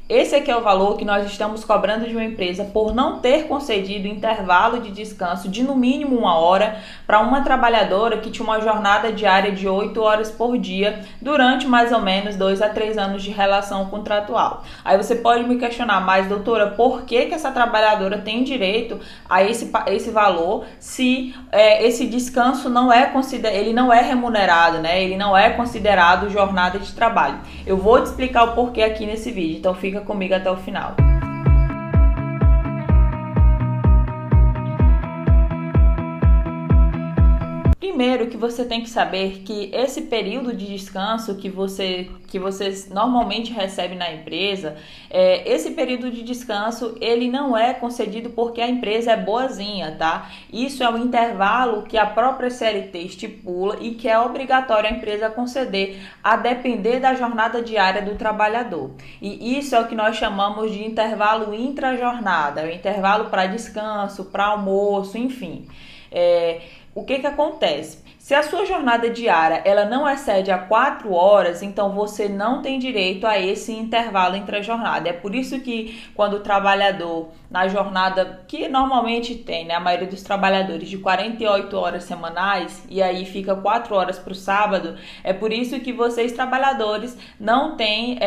Esse aqui é o valor que nós estamos cobrando de uma empresa por não ter concedido intervalo de descanso de no mínimo 1 hora para uma trabalhadora que tinha uma jornada diária de 8 horas por dia durante mais ou menos 2 a 3 anos de relação contratual. Aí você pode me questionar, mas doutora, por que essa trabalhadora tem direito a esse valor se esse descanso ele não é remunerado, né? Ele não é considerado jornada de trabalho. Eu vou te explicar o porquê aqui nesse vídeo, então fica comigo até o final. Primeiro que você tem que saber que esse período de descanso que você normalmente recebe na empresa, esse período de descanso ele não é concedido porque a empresa é boazinha, tá? Isso é um intervalo que a própria CLT estipula e que é obrigatório a empresa conceder, a depender da jornada diária do trabalhador. E isso é o que nós chamamos de intervalo intrajornada, o intervalo para descanso, para almoço, enfim. O que acontece? Se a sua jornada diária ela não excede a 4 horas, então você não tem direito a esse intervalo entre a jornada. É por isso que quando o trabalhador, na jornada que normalmente tem, né, a maioria dos trabalhadores de 48 horas semanais, e aí fica 4 horas para o sábado, é por isso que vocês trabalhadores não têm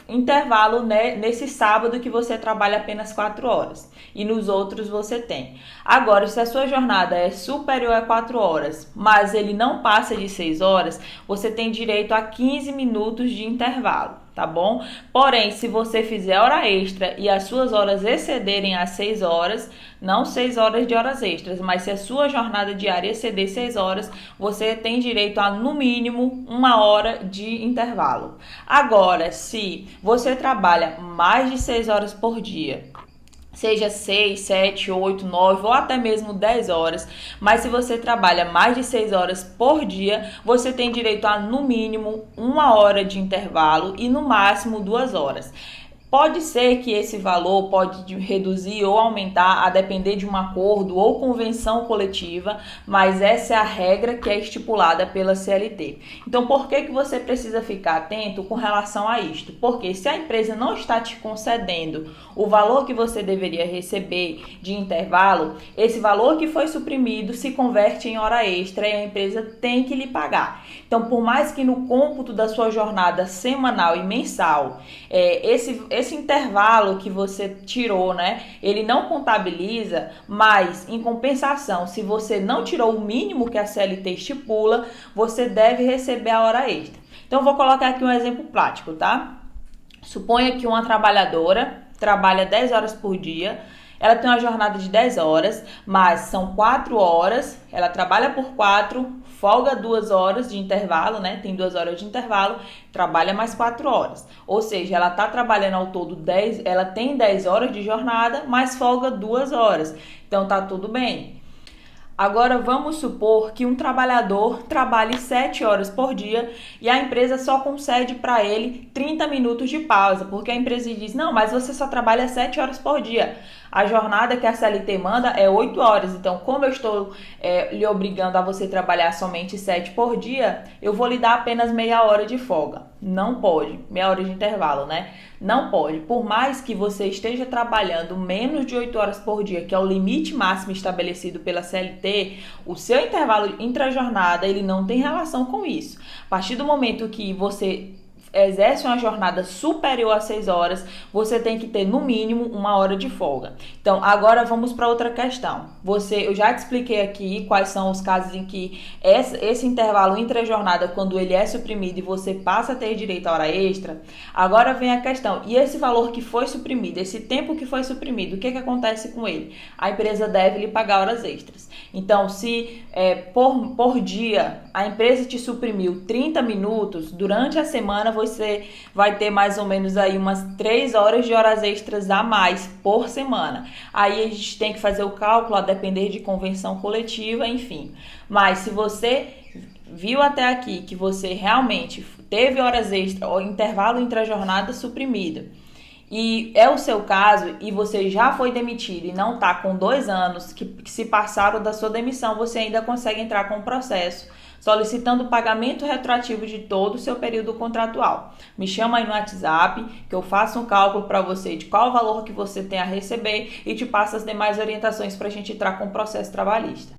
intervalo, né, nesse sábado que você trabalha apenas 4 horas e nos outros você tem. Agora, se a sua jornada é superior a 4 horas, mas ele não passa de 6 horas, você tem direito a 15 minutos de intervalo, tá bom? Porém, se você fizer hora extra e as suas horas excederem as 6 horas, não 6 horas de horas extras, mas se a sua jornada diária exceder 6 horas, você tem direito a, no mínimo, 1 hora de intervalo. Agora, se você trabalha mais de 6 horas por dia, seja 6, 7, 8, 9 ou até mesmo 10 horas, mas se você trabalha mais de 6 horas por dia, você tem direito a, no mínimo, 1 hora de intervalo e no máximo 2 horas. Pode ser que esse valor pode reduzir ou aumentar a depender de um acordo ou convenção coletiva, mas essa é a regra que é estipulada pela CLT. Então, por que você precisa ficar atento com relação a isto? Porque se a empresa não está te concedendo o valor que você deveria receber de intervalo, esse valor que foi suprimido se converte em hora extra e a empresa tem que lhe pagar. Então, por mais que no cômputo da sua jornada semanal e mensal, esse intervalo que você tirou, né, ele não contabiliza, mas em compensação, se você não tirou o mínimo que a CLT estipula, você deve receber a hora extra. Então, eu vou colocar aqui um exemplo prático, tá? Suponha que uma trabalhadora trabalha 10 horas por dia, ela tem uma jornada de 10 horas, mas são 4 horas, ela trabalha por 4, folga 2 horas de intervalo, né? Tem 2 horas de intervalo, trabalha mais 4 horas. Ou seja, ela está trabalhando ao todo 10, ela tem 10 horas de jornada, mas folga 2 horas. Então tá tudo bem. Agora vamos supor que um trabalhador trabalhe 7 horas por dia e a empresa só concede para ele 30 minutos de pausa, porque a empresa diz, não, mas você só trabalha 7 horas por dia. A jornada que a CLT manda é 8 horas, então como eu estou lhe obrigando a você trabalhar somente 7 por dia, eu vou lhe dar apenas meia hora de folga. Não pode, meia hora de intervalo, né? Não pode, por mais que você esteja trabalhando menos de 8 horas por dia, que é o limite máximo estabelecido pela CLT, o seu intervalo intrajornada, ele não tem relação com isso. A partir do momento que você exerce uma jornada superior a 6 horas, você tem que ter no mínimo 1 hora de folga. Então, agora vamos para outra questão. Eu já te expliquei aqui quais são os casos em que esse intervalo intra-jornada, quando ele é suprimido e você passa a ter direito à hora extra. Agora vem a questão, e esse valor que foi suprimido, esse tempo que foi suprimido, o que acontece com ele? A empresa deve lhe pagar horas extras. Então, se por dia a empresa te suprimiu 30 minutos, durante a semana você vai ter mais ou menos aí umas 3 horas de horas extras a mais por semana. Aí a gente tem que fazer o cálculo a depender de convenção coletiva, enfim. Mas se você viu até aqui que você realmente teve horas extras, ou intervalo intra-jornada suprimido, e é o seu caso e você já foi demitido e não está com 2 anos que se passaram da sua demissão, você ainda consegue entrar com um processo solicitando o pagamento retroativo de todo o seu período contratual. Me chama aí no WhatsApp, que eu faço um cálculo para você de qual o valor que você tem a receber e te passo as demais orientações para a gente entrar com o processo trabalhista.